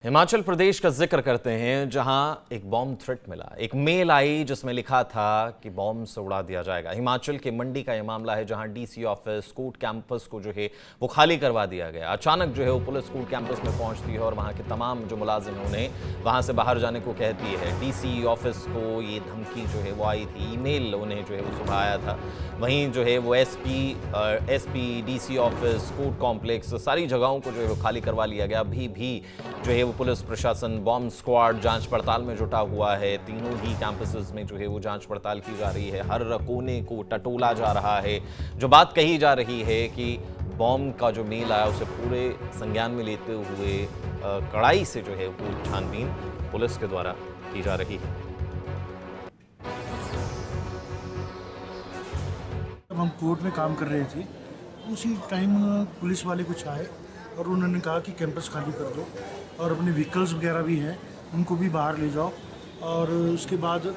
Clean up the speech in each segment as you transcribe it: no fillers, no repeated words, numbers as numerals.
हिमाचल प्रदेश का जिक्र करते हैं, जहां एक बॉम्ब थ्रेट मिला। एक मेल आई जिसमें लिखा था कि बॉम्ब से उड़ा दिया जाएगा। हिमाचल के मंडी का यह मामला है, जहां डीसी ऑफिस कोर्ट कैंपस को जो है वो खाली करवा दिया गया। अचानक जो है वो पुलिस कोर्ट कैंपस में पहुंचती है और वहां के तमाम जो मुलाजिम हैं उन्हें वहां से बाहर जाने को कहती है। डीसी ऑफिस को ये धमकी जो है वो आई थी, ईमेल उन्हें जो है वो सुबह आया था। वहीं जो है वो SP DC office court complex सारी जगहों को जो है वो खाली करवा लिया गया। अभी भी जो है वो पुलिस प्रशासन बॉम्ब स्क्वाड जांच पड़ताल में जुटा हुआ है। तीनों ही कैंपसेस में जो है वो जांच पड़ताल की जा रही है। हर कोने को टटोला जा रहा है। जो बात कही जा रही है कि बॉम्ब का जो मेल आया उसे पूरे संज्ञान में लेते हुए कड़ाई से जो है वो छानबीन पुलिस के द्वारा की जा रही है। जब हम कोर्ट में काम कर रहे थे उसी टाइम पुलिस वाले कुछ आए और उन्होंने कहा कि कैंपस खाली कर दो और अपने व्हीकल्स वगैरह भी हैं उनको भी बाहर ले जाओ। और उसके बाद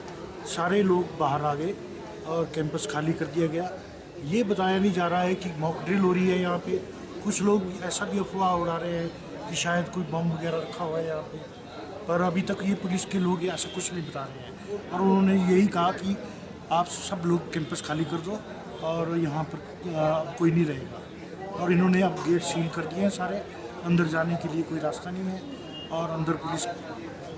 सारे लोग बाहर आ गए और कैंपस खाली कर दिया गया। ये बताया नहीं जा रहा है कि मॉक ड्रिल हो रही है यहाँ पे। कुछ लोग ऐसा भी अफवाह उड़ा रहे हैं कि शायद कोई बम वगैरह रखा हुआ है यहाँ पे, पर अभी तक ये पुलिस के लोग ऐसा कुछ नहीं बता रहे हैं। और उन्होंने यही कहा कि आप सब लोग कैंपस खाली कर दो और यहाँ पर कोई नहीं रहेगा। और इन्होंने अब गेट सील कर दिए हैं सारे, अंदर जाने के लिए कोई रास्ता नहीं है। और अंदर पुलिस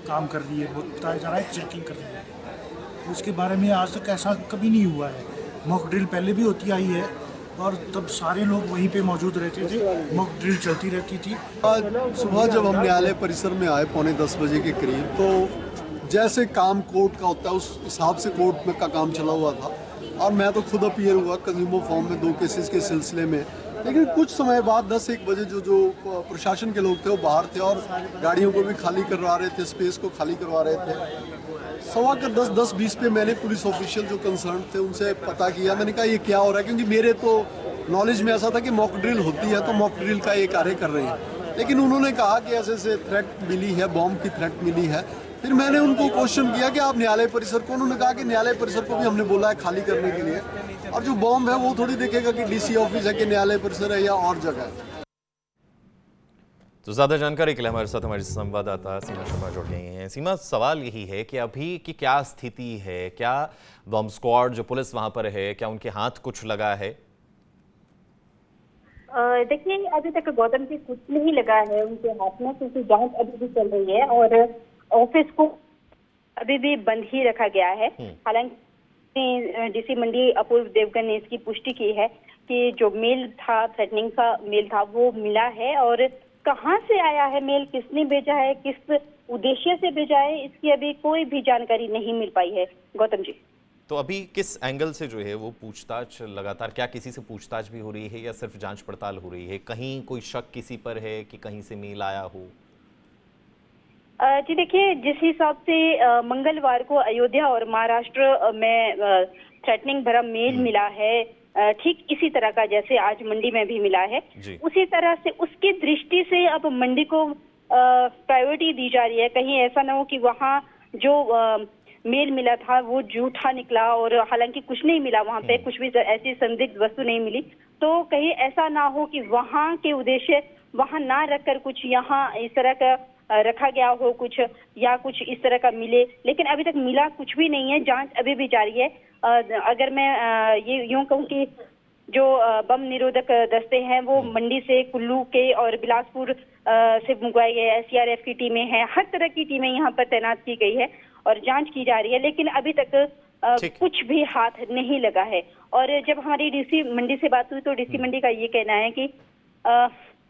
काम कर रही है, बताया जा रहा है चेकिंग कर रही है। उसके बारे में आज तक ऐसा कभी नहीं हुआ है। मॉक ड्रिल पहले भी होती आई है और तब सारे लोग वहीं पे मौजूद रहते थे, मॉक ड्रिल चलती रहती थी। आज सुबह जब हम न्यायालय परिसर में आए 9:45 बजे के करीब, तो जैसे काम कोर्ट का होता है उस हिसाब से कोर्ट में का काम चला हुआ था। और मैं तो खुद अपीयर हुआ कंज्यूमर फॉर्म में 2 केसेस के सिलसिले में। लेकिन कुछ समय बाद 10-1 बजे जो प्रशासन के लोग थे वो बाहर थे और गाड़ियों को भी खाली करवा रहे थे, स्पेस को खाली करवा रहे थे। 10:15-10:20 पे मैंने पुलिस ऑफिशियल जो कंसर्न थे उनसे पता किया। मैंने कहा ये क्या हो रहा है, क्योंकि मेरे तो नॉलेज में ऐसा था कि मॉक ड्रिल होती है तो मॉक ड्रिल का ये कार्य कर रहे हैं। लेकिन उन्होंने कहा कि ऐसे ऐसे थ्रेट मिली है, बॉम्ब की थ्रेट मिली है। फिर मैंने उनको क्वेश्चन किया कि आप न्यायालय परिसर को, उन्होंने कहा कि न्यायालय परिसर को भी हमने बोला है खाली करने के लिए। और जो बॉम्ब है वो थोड़ी देखेगा कि डीसी ऑफिस है कि न्यायालय परिसर है या और जगह है। तो ज्यादा जानकारी के लिए हमारे साथ हमारी संवाददाता सीमा शर्मा जुड़ गई हैं। सीमा, सवाल यही है कि अभी की क्या स्थिति है? क्या बॉम्ब स्क्वाड जो पुलिस वहां पर है, क्या उनके हाथ कुछ लगा है? देखिए, अभी तक गौतम जी कुछ नहीं लगा है उनके हाथ में, क्योंकि जांच अभी भी चल रही है और ऑफिस को अभी भी बंद ही रखा गया है। हालांकि डीसी मंडी अपूर्व देवगन ने इसकी पुष्टि की है कि जो मेल था, थ्रेटनिंग का मेल था, वो मिला है। और कहां से आया है मेल, किसने भेजा है, किस उद्देश्य से भेजा है, इसकी अभी कोई भी जानकारी नहीं मिल पाई है गौतम जी। तो अभी किस एंगल से जो है वो पूछताछ लगातार, क्या किसी से पूछताछ भी हो रही है या सिर्फ जांच पड़ताल हो रही है? कहीं कोई शक किसी पर है कि कहीं से मेल आया हो? जी देखिए, जिस हिसाब से मंगलवार को अयोध्या और महाराष्ट्र में थ्रेटनिंग भरा मेल मिला है, ठीक इसी तरह का जैसे आज मंडी में भी मिला है, उसी तरह से उसकी दृष्टि से अब मंडी को प्रायोरिटी दी जा रही है। कहीं ऐसा ना हो कि वहाँ जो मेल मिला था वो झूठा निकला और हालांकि कुछ नहीं मिला, वहाँ पे कुछ भी ऐसी संदिग्ध वस्तु नहीं मिली। तो कहीं ऐसा ना हो कि वहाँ के उद्देश्य वहाँ ना रखकर कुछ यहाँ इस तरह का रखा गया हो कुछ, या कुछ इस तरह का मिले। लेकिन अभी तक मिला कुछ भी नहीं है, जांच अभी भी जारी है। अगर मैं ये यूं कहूँ कि जो बम निरोधक दस्ते हैं वो मंडी से, कुल्लू के और बिलासपुर से मंगवाए गए SCRF की टीमें हैं। हर तरह की टीमें यहाँ पर तैनात की गई है और जांच की जा रही है। लेकिन अभी तक कुछ भी हाथ नहीं लगा है। और जब हमारी डीसी मंडी से बात हुई तो डीसी मंडी का ये कहना है कि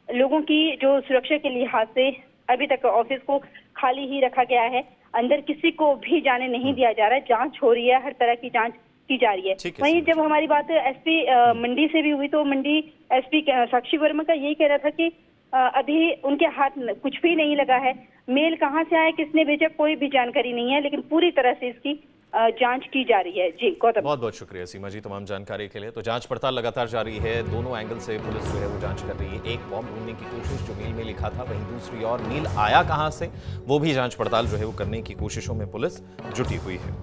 लोगों की जो सुरक्षा के लिहाज से अभी तक ऑफिस को खाली ही रखा गया है, अंदर किसी को भी जाने नहीं दिया जा रहा है। जांच हो रही है, हर तरह की जांच की जा रही है। वहीं जब हमारी बात एसपी मंडी से भी हुई तो मंडी एसपी साक्षी वर्मा का यही कह रहा था कि अभी उनके हाथ कुछ भी नहीं लगा है। मेल कहां से आया, किसने भेजा, कोई भी जानकारी नहीं है। लेकिन पूरी तरह से इसकी जांच की जा रही है। जी गौतम, बहुत बहुत शुक्रिया सीमा जी तमाम जानकारी के लिए। तो जांच पड़ताल लगातार जारी है, दोनों एंगल से पुलिस जो है वो जांच कर रही है। एक बॉम्ब ढूंढने की कोशिश जो मेल में लिखा था, वहीं दूसरी और मेल आया कहां से, वो भी जांच पड़ताल जो है वो करने की कोशिशों में पुलिस जुटी हुई है।